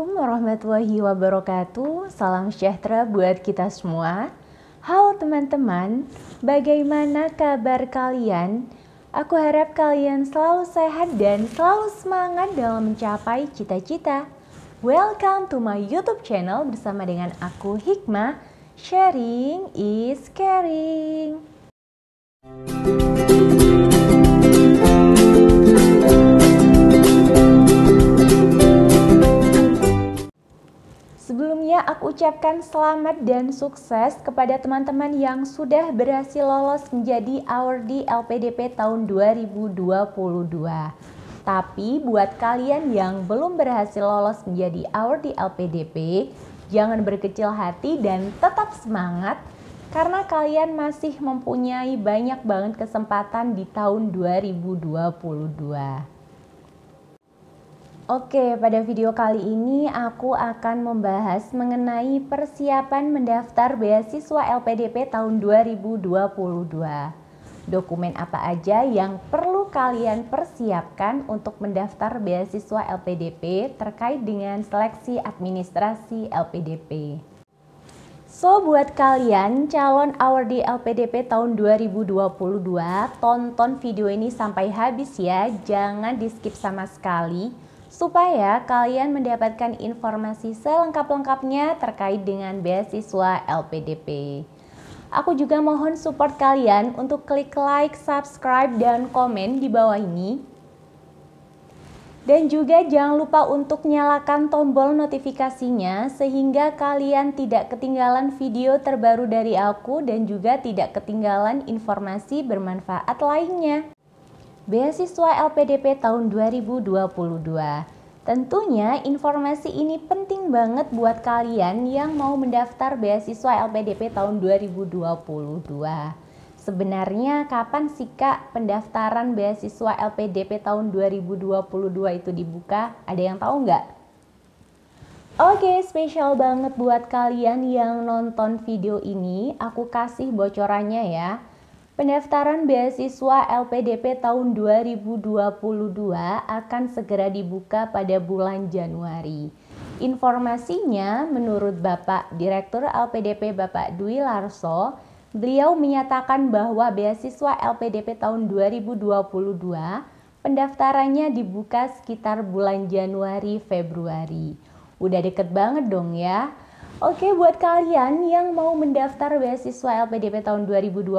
Assalamualaikum warahmatullahi wabarakatuh. Salam sejahtera buat kita semua. Halo teman-teman, bagaimana kabar kalian? Aku harap kalian selalu sehat dan selalu semangat dalam mencapai cita-cita. Welcome to my YouTube channel bersama dengan aku Hikmah. Sharing is caring. Sebelumnya aku ucapkan selamat dan sukses kepada teman-teman yang sudah berhasil lolos menjadi awardee LPDP tahun 2022. Tapi buat kalian yang belum berhasil lolos menjadi awardee LPDP, jangan berkecil hati dan tetap semangat karena kalian masih mempunyai banyak banget kesempatan di tahun 2022. Oke, pada video kali ini aku akan membahas mengenai persiapan mendaftar beasiswa LPDP tahun 2022. Dokumen apa aja yang perlu kalian persiapkan untuk mendaftar beasiswa LPDP terkait dengan seleksi administrasi LPDP. So, buat kalian calon awardee LPDP tahun 2022, tonton video ini sampai habis ya, jangan di skip sama sekali, supaya kalian mendapatkan informasi selengkap-lengkapnya terkait dengan beasiswa LPDP. Aku juga mohon support kalian untuk klik like, subscribe, dan komen di bawah ini. Dan juga jangan lupa untuk nyalakan tombol notifikasinya sehingga kalian tidak ketinggalan video terbaru dari aku dan juga tidak ketinggalan informasi bermanfaat lainnya. Beasiswa LPDP tahun 2022. Tentunya informasi ini penting banget buat kalian yang mau mendaftar beasiswa LPDP tahun 2022. Sebenarnya kapan sih Kak pendaftaran beasiswa LPDP tahun 2022 itu dibuka? Ada yang tahu nggak? Oke, spesial banget buat kalian yang nonton video ini. Aku kasih bocorannya ya. Pendaftaran beasiswa LPDP tahun 2022 akan segera dibuka pada bulan Januari. Informasinya menurut Bapak Direktur LPDP Bapak Dwi Larso, beliau menyatakan bahwa beasiswa LPDP tahun 2022 pendaftarannya dibuka sekitar bulan Januari Februari. Udah deket banget dong ya. Oke, buat kalian yang mau mendaftar beasiswa LPDP tahun 2022,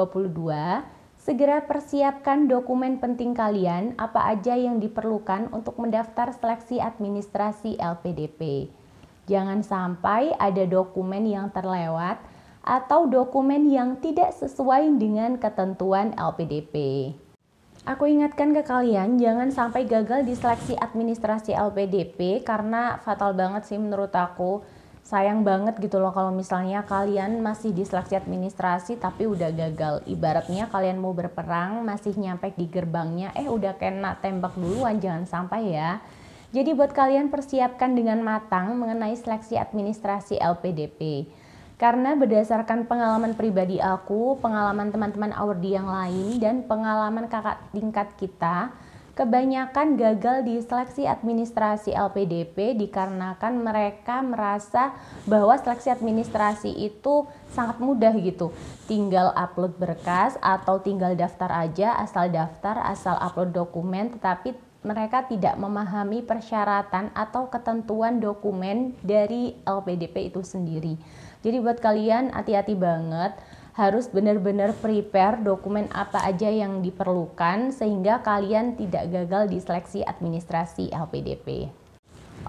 segera persiapkan dokumen penting kalian apa aja yang diperlukan untuk mendaftar seleksi administrasi LPDP. Jangan sampai ada dokumen yang terlewat atau dokumen yang tidak sesuai dengan ketentuan LPDP. Aku ingatkan ke kalian jangan sampai gagal di seleksi administrasi LPDP karena fatal banget sih menurut aku. Sayang banget gitu loh kalau misalnya kalian masih di seleksi administrasi tapi udah gagal. Ibaratnya kalian mau berperang masih nyampe di gerbangnya udah kena tembak duluan, jangan sampai ya. Jadi buat kalian persiapkan dengan matang mengenai seleksi administrasi LPDP. Karena berdasarkan pengalaman pribadi aku, pengalaman teman-teman awardee yang lain, dan pengalaman kakak tingkat kita, kebanyakan gagal di seleksi administrasi LPDP dikarenakan mereka merasa bahwa seleksi administrasi itu sangat mudah gitu. Tinggal upload berkas atau tinggal daftar aja, asal daftar, asal upload dokumen, tetapi mereka tidak memahami persyaratan atau ketentuan dokumen dari LPDP itu sendiri. Jadi buat kalian hati-hati banget. Harus benar-benar prepare dokumen apa aja yang diperlukan sehingga kalian tidak gagal di seleksi administrasi LPDP.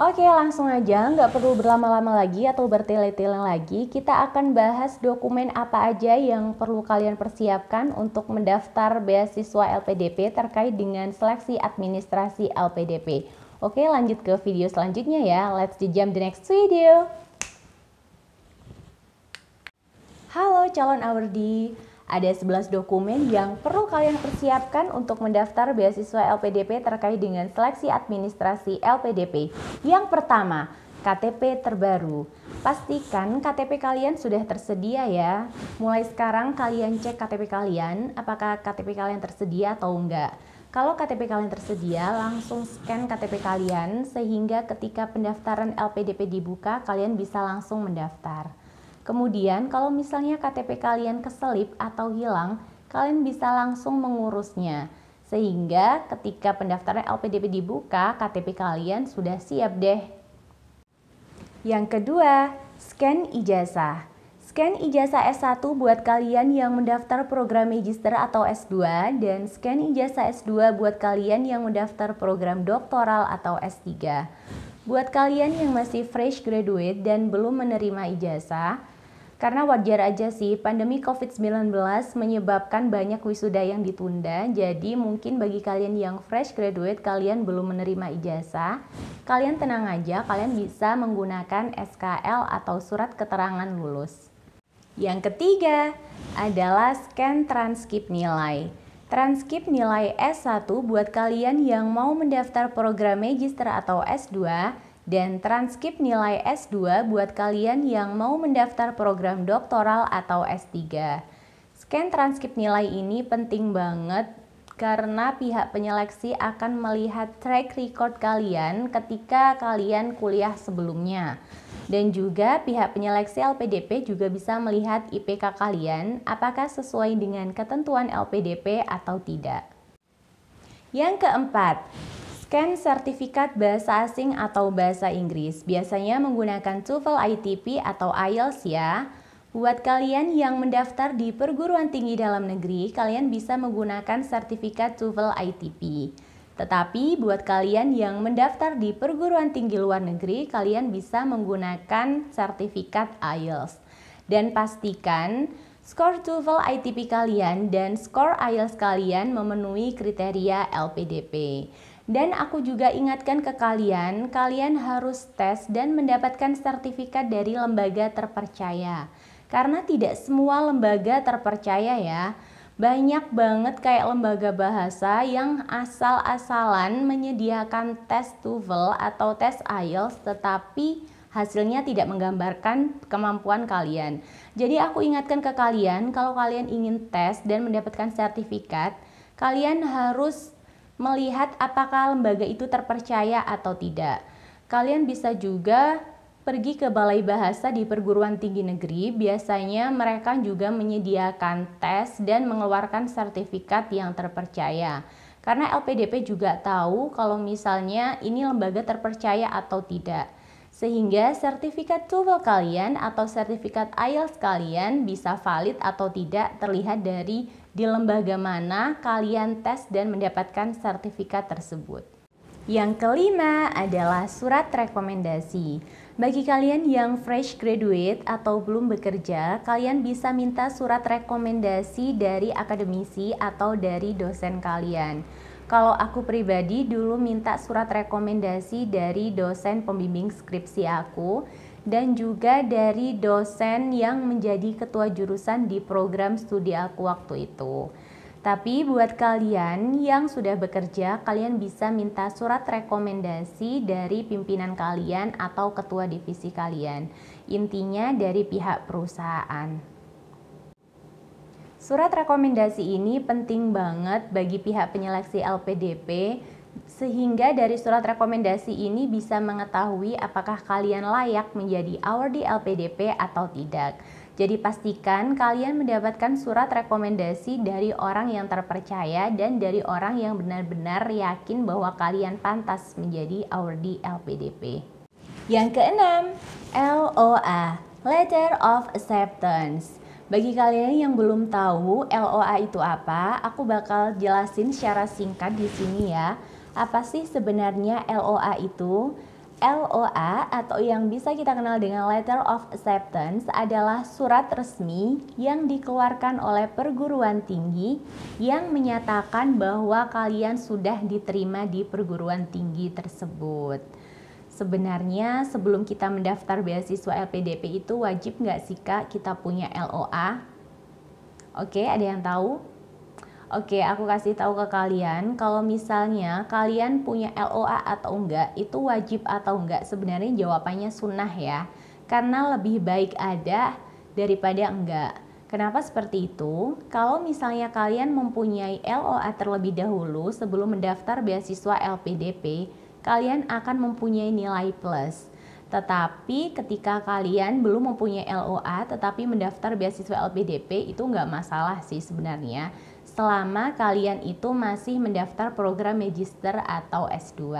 Oke, langsung aja, nggak perlu berlama-lama lagi atau bertele-tele lagi. Kita akan bahas dokumen apa aja yang perlu kalian persiapkan untuk mendaftar beasiswa LPDP terkait dengan seleksi administrasi LPDP. Oke, lanjut ke video selanjutnya ya. Let's jump the next video. Halo calon awardee, ada 11 dokumen yang perlu kalian persiapkan untuk mendaftar beasiswa LPDP terkait dengan seleksi administrasi LPDP. Yang pertama, KTP terbaru. Pastikan KTP kalian sudah tersedia ya. Mulai sekarang kalian cek KTP kalian, apakah KTP kalian tersedia atau enggak. Kalau KTP kalian tersedia, langsung scan KTP kalian sehingga ketika pendaftaran LPDP dibuka, kalian bisa langsung mendaftar. Kemudian kalau misalnya KTP kalian keselip atau hilang, kalian bisa langsung mengurusnya. Sehingga ketika pendaftaran LPDP dibuka, KTP kalian sudah siap deh. Yang kedua, scan ijazah. Scan ijazah S1 buat kalian yang mendaftar program magister atau S2 dan scan ijazah S2 buat kalian yang mendaftar program doktoral atau S3. Buat kalian yang masih fresh graduate dan belum menerima ijazah, karena wajar aja sih pandemi COVID-19 menyebabkan banyak wisuda yang ditunda, jadi mungkin bagi kalian yang fresh graduate kalian belum menerima ijazah, kalian tenang aja, kalian bisa menggunakan SKL atau surat keterangan lulus. Yang ketiga adalah scan transkrip nilai. Transkrip nilai S1 buat kalian yang mau mendaftar program magister atau S2 dan transkrip nilai S2 buat kalian yang mau mendaftar program doktoral atau S3. Scan transkrip nilai ini penting banget karena pihak penyeleksi akan melihat track record kalian ketika kalian kuliah sebelumnya. Dan juga pihak penyeleksi LPDP juga bisa melihat IPK kalian apakah sesuai dengan ketentuan LPDP atau tidak. Yang keempat, scan sertifikat bahasa asing atau bahasa Inggris. Biasanya menggunakan TOEFL ITP atau IELTS ya. Buat kalian yang mendaftar di perguruan tinggi dalam negeri, kalian bisa menggunakan sertifikat TOEFL ITP. Tetapi buat kalian yang mendaftar di perguruan tinggi luar negeri, kalian bisa menggunakan sertifikat IELTS. Dan pastikan skor TOEFL ITP kalian dan skor IELTS kalian memenuhi kriteria LPDP. Dan aku juga ingatkan ke kalian, kalian harus tes dan mendapatkan sertifikat dari lembaga terpercaya. Karena tidak semua lembaga terpercaya ya. Banyak banget kayak lembaga bahasa yang asal-asalan menyediakan tes TOEFL atau tes IELTS tetapi hasilnya tidak menggambarkan kemampuan kalian. Jadi aku ingatkan ke kalian, kalau kalian ingin tes dan mendapatkan sertifikat, kalian harus melihat apakah lembaga itu terpercaya atau tidak. Kalian bisa juga pergi ke balai bahasa di perguruan tinggi negeri, biasanya mereka juga menyediakan tes dan mengeluarkan sertifikat yang terpercaya. Karena LPDP juga tahu kalau misalnya ini lembaga terpercaya atau tidak. Sehingga sertifikat TOEFL kalian atau sertifikat IELTS kalian bisa valid atau tidak terlihat dari di lembaga mana kalian tes dan mendapatkan sertifikat tersebut. Yang kelima adalah surat rekomendasi. Bagi kalian yang fresh graduate atau belum bekerja, kalian bisa minta surat rekomendasi dari akademisi atau dari dosen kalian. Kalau aku pribadi dulu minta surat rekomendasi dari dosen pembimbing skripsi aku dan juga dari dosen yang menjadi ketua jurusan di program studi aku waktu itu. Tapi buat kalian yang sudah bekerja, kalian bisa minta surat rekomendasi dari pimpinan kalian atau ketua divisi kalian. Intinya dari pihak perusahaan. Surat rekomendasi ini penting banget bagi pihak penyeleksi LPDP, sehingga dari surat rekomendasi ini bisa mengetahui apakah kalian layak menjadi awardee LPDP atau tidak. Jadi pastikan kalian mendapatkan surat rekomendasi dari orang yang terpercaya dan dari orang yang benar-benar yakin bahwa kalian pantas menjadi awardee LPDP. Yang keenam, LOA, Letter of Acceptance. Bagi kalian yang belum tahu LOA itu apa, aku bakal jelasin secara singkat di sini ya. Apa sih sebenarnya LOA itu? LOA atau yang bisa kita kenal dengan Letter of Acceptance adalah surat resmi yang dikeluarkan oleh perguruan tinggi yang menyatakan bahwa kalian sudah diterima di perguruan tinggi tersebut. Sebenarnya sebelum kita mendaftar beasiswa LPDP itu wajib nggak sih Kak kita punya LOA? Oke, ada yang tahu? Oke, aku kasih tahu ke kalian, kalau misalnya kalian punya LOA atau enggak, itu wajib atau enggak, sebenarnya jawabannya sunnah ya. Karena lebih baik ada daripada enggak. Kenapa seperti itu? Kalau misalnya kalian mempunyai LOA terlebih dahulu sebelum mendaftar beasiswa LPDP, kalian akan mempunyai nilai plus. Tetapi ketika kalian belum mempunyai LOA tetapi mendaftar beasiswa LPDP, itu nggak masalah sih sebenarnya, selama kalian itu masih mendaftar program magister atau S2.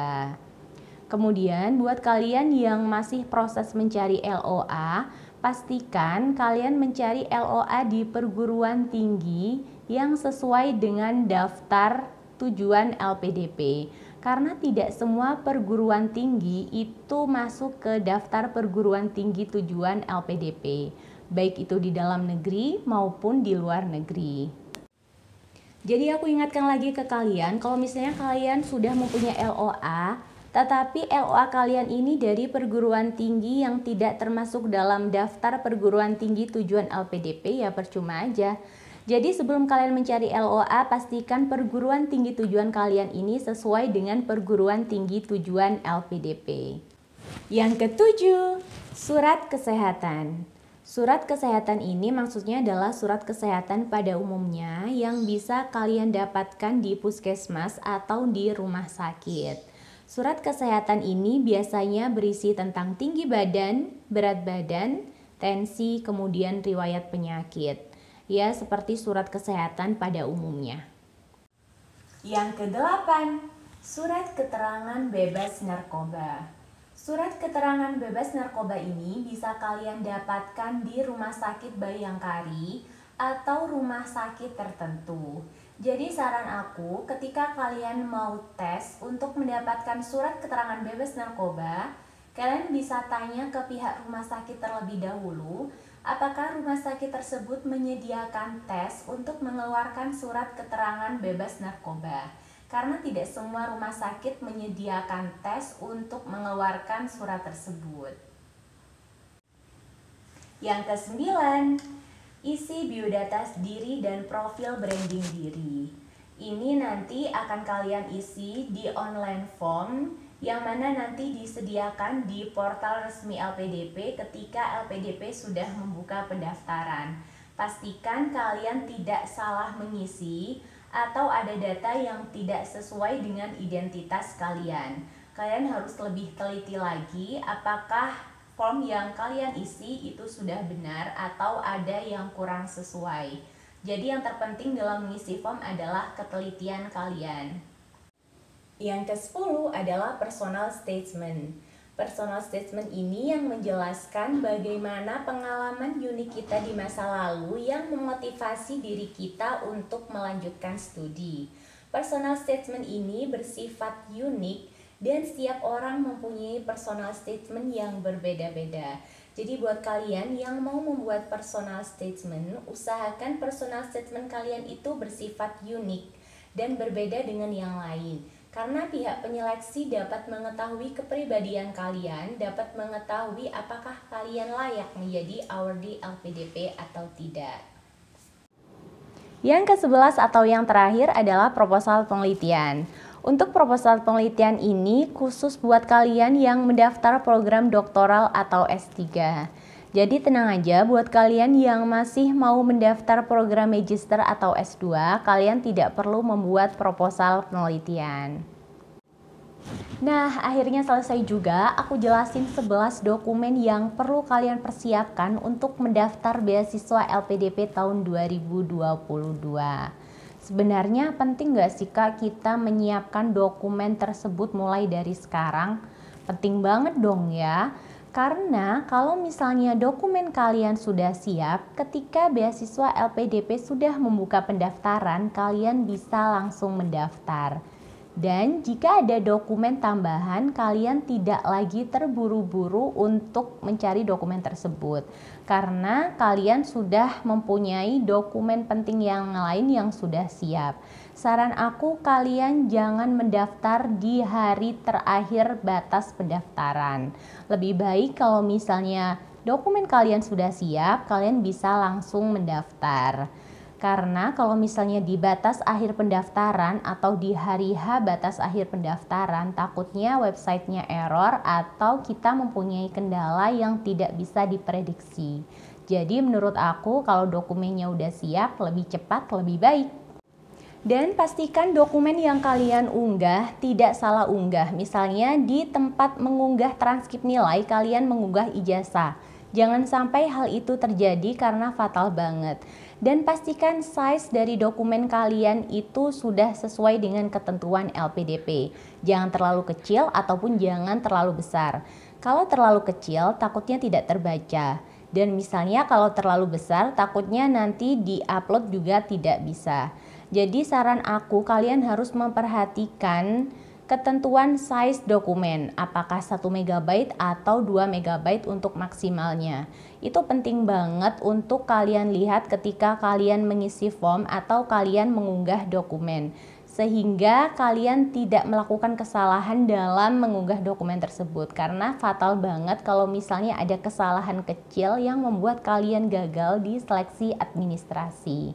Kemudian buat kalian yang masih proses mencari LOA, pastikan kalian mencari LOA di perguruan tinggi yang sesuai dengan daftar tujuan LPDP. Karena tidak semua perguruan tinggi itu masuk ke daftar perguruan tinggi tujuan LPDP, baik itu di dalam negeri maupun di luar negeri. Jadi aku ingatkan lagi ke kalian, kalau misalnya kalian sudah mempunyai LOA, tetapi LOA kalian ini dari perguruan tinggi yang tidak termasuk dalam daftar perguruan tinggi tujuan LPDP, ya percuma aja. Jadi sebelum kalian mencari LOA, pastikan perguruan tinggi tujuan kalian ini sesuai dengan perguruan tinggi tujuan LPDP. Yang ketujuh, surat kesehatan. Surat kesehatan ini maksudnya adalah surat kesehatan pada umumnya yang bisa kalian dapatkan di puskesmas atau di rumah sakit. Surat kesehatan ini biasanya berisi tentang tinggi badan, berat badan, tensi, kemudian riwayat penyakit. Ya, seperti surat kesehatan pada umumnya. Yang kedelapan, surat keterangan bebas narkoba. Surat keterangan bebas narkoba ini bisa kalian dapatkan di Rumah Sakit Bayangkari atau rumah sakit tertentu. Jadi saran aku, ketika kalian mau tes untuk mendapatkan surat keterangan bebas narkoba, kalian bisa tanya ke pihak rumah sakit terlebih dahulu, apakah rumah sakit tersebut menyediakan tes untuk mengeluarkan surat keterangan bebas narkoba. Karena tidak semua rumah sakit menyediakan tes untuk mengeluarkan surat tersebut. Yang kesembilan, isi biodata diri dan profil branding diri. Ini nanti akan kalian isi di online form yang mana nanti disediakan di portal resmi LPDP ketika LPDP sudah membuka pendaftaran. Pastikan kalian tidak salah mengisi atau ada data yang tidak sesuai dengan identitas kalian. Kalian harus lebih teliti lagi apakah form yang kalian isi itu sudah benar atau ada yang kurang sesuai. Jadi yang terpenting dalam mengisi form adalah ketelitian kalian. Yang ke-10 adalah personal statement. Personal statement ini yang menjelaskan bagaimana pengalaman unik kita di masa lalu yang memotivasi diri kita untuk melanjutkan studi. Personal statement ini bersifat unik dan setiap orang mempunyai personal statement yang berbeda-beda. Jadi buat kalian yang mau membuat personal statement, usahakan personal statement kalian itu bersifat unik dan berbeda dengan yang lain. Karena pihak penyeleksi dapat mengetahui kepribadian kalian, dapat mengetahui apakah kalian layak menjadi awardee LPDP atau tidak. Yang ke-11 atau yang terakhir adalah proposal penelitian. Untuk proposal penelitian ini khusus buat kalian yang mendaftar program doktoral atau S3. Jadi tenang aja buat kalian yang masih mau mendaftar program magister atau S2, kalian tidak perlu membuat proposal penelitian. Nah, akhirnya selesai juga aku jelasin 11 dokumen yang perlu kalian persiapkan untuk mendaftar beasiswa LPDP tahun 2022. Sebenarnya penting gak sih Kak kita menyiapkan dokumen tersebut mulai dari sekarang? Penting banget dong ya. Karena kalau misalnya dokumen kalian sudah siap, ketika beasiswa LPDP sudah membuka pendaftaran, kalian bisa langsung mendaftar. Dan jika ada dokumen tambahan, kalian tidak lagi terburu-buru untuk mencari dokumen tersebut. Karena kalian sudah mempunyai dokumen penting yang lain yang sudah siap. Saran aku, kalian jangan mendaftar di hari terakhir batas pendaftaran. Lebih baik kalau misalnya dokumen kalian sudah siap, kalian bisa langsung mendaftar. Karena kalau misalnya di batas akhir pendaftaran atau di hari H batas akhir pendaftaran, takutnya websitenya error atau kita mempunyai kendala yang tidak bisa diprediksi. Jadi menurut aku kalau dokumennya udah siap, lebih cepat, lebih baik. Dan pastikan dokumen yang kalian unggah tidak salah unggah. Misalnya di tempat mengunggah transkrip nilai, kalian mengunggah ijazah. Jangan sampai hal itu terjadi karena fatal banget. Dan pastikan size dari dokumen kalian itu sudah sesuai dengan ketentuan LPDP. Jangan terlalu kecil ataupun jangan terlalu besar. Kalau terlalu kecil, takutnya tidak terbaca. Dan misalnya kalau terlalu besar, takutnya nanti di-upload juga tidak bisa. Jadi saran aku, kalian harus memperhatikan ketentuan size dokumen, apakah 1 MB atau 2 MB untuk maksimalnya. Itu penting banget untuk kalian lihat ketika kalian mengisi form atau kalian mengunggah dokumen, sehingga kalian tidak melakukan kesalahan dalam mengunggah dokumen tersebut, karena fatal banget kalau misalnya ada kesalahan kecil yang membuat kalian gagal di seleksi administrasi.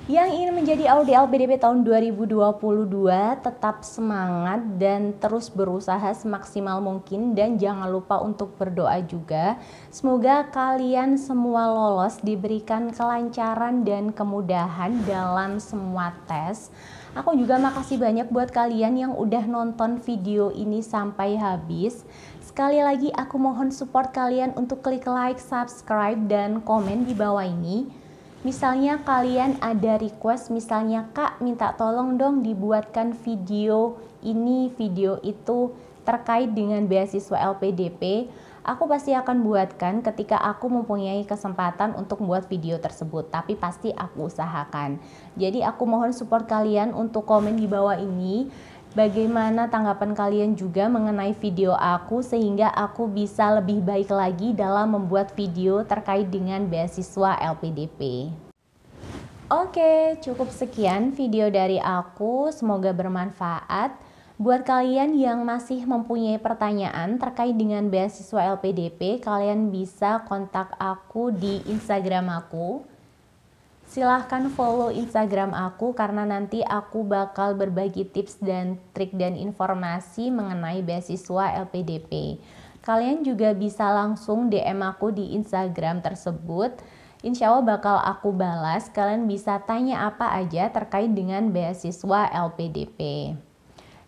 Yang ingin menjadi Audi LPDP tahun 2022, tetap semangat dan terus berusaha semaksimal mungkin, dan jangan lupa untuk berdoa juga. Semoga kalian semua lolos, diberikan kelancaran dan kemudahan dalam semua tes. Aku juga makasih banyak buat kalian yang udah nonton video ini sampai habis. Sekali lagi aku mohon support kalian untuk klik like, subscribe, dan komen di bawah ini. Misalnya kalian ada request, misalnya Kak minta tolong dong dibuatkan video ini, video itu terkait dengan beasiswa LPDP. Aku pasti akan buatkan ketika aku mempunyai kesempatan untuk membuat video tersebut, tapi pasti aku usahakan. Jadi aku mohon support kalian untuk komen di bawah ini. Bagaimana tanggapan kalian juga mengenai video aku, sehingga aku bisa lebih baik lagi dalam membuat video terkait dengan beasiswa LPDP. Oke, cukup sekian video dari aku, semoga bermanfaat. Buat kalian yang masih mempunyai pertanyaan terkait dengan beasiswa LPDP, kalian bisa kontak aku di Instagram aku. Silahkan follow Instagram aku karena nanti aku bakal berbagi tips dan trik dan informasi mengenai beasiswa LPDP. Kalian juga bisa langsung DM aku di Instagram tersebut. Insya Allah bakal aku balas. Kalian bisa tanya apa aja terkait dengan beasiswa LPDP.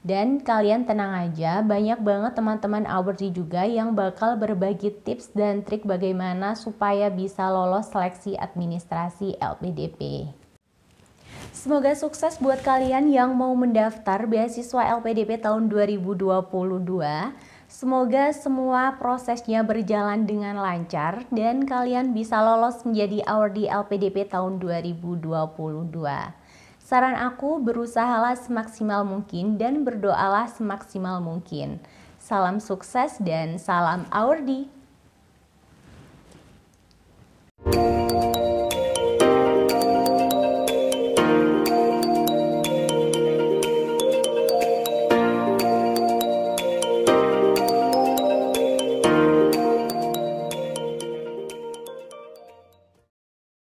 Dan kalian tenang aja, banyak banget teman-teman Awardi juga yang bakal berbagi tips dan trik bagaimana supaya bisa lolos seleksi administrasi LPDP. Semoga sukses buat kalian yang mau mendaftar beasiswa LPDP tahun 2022. Semoga semua prosesnya berjalan dengan lancar dan kalian bisa lolos menjadi Awardi LPDP tahun 2022. Saran aku, berusahalah semaksimal mungkin dan berdoalah semaksimal mungkin. Salam sukses dan salam Awardi.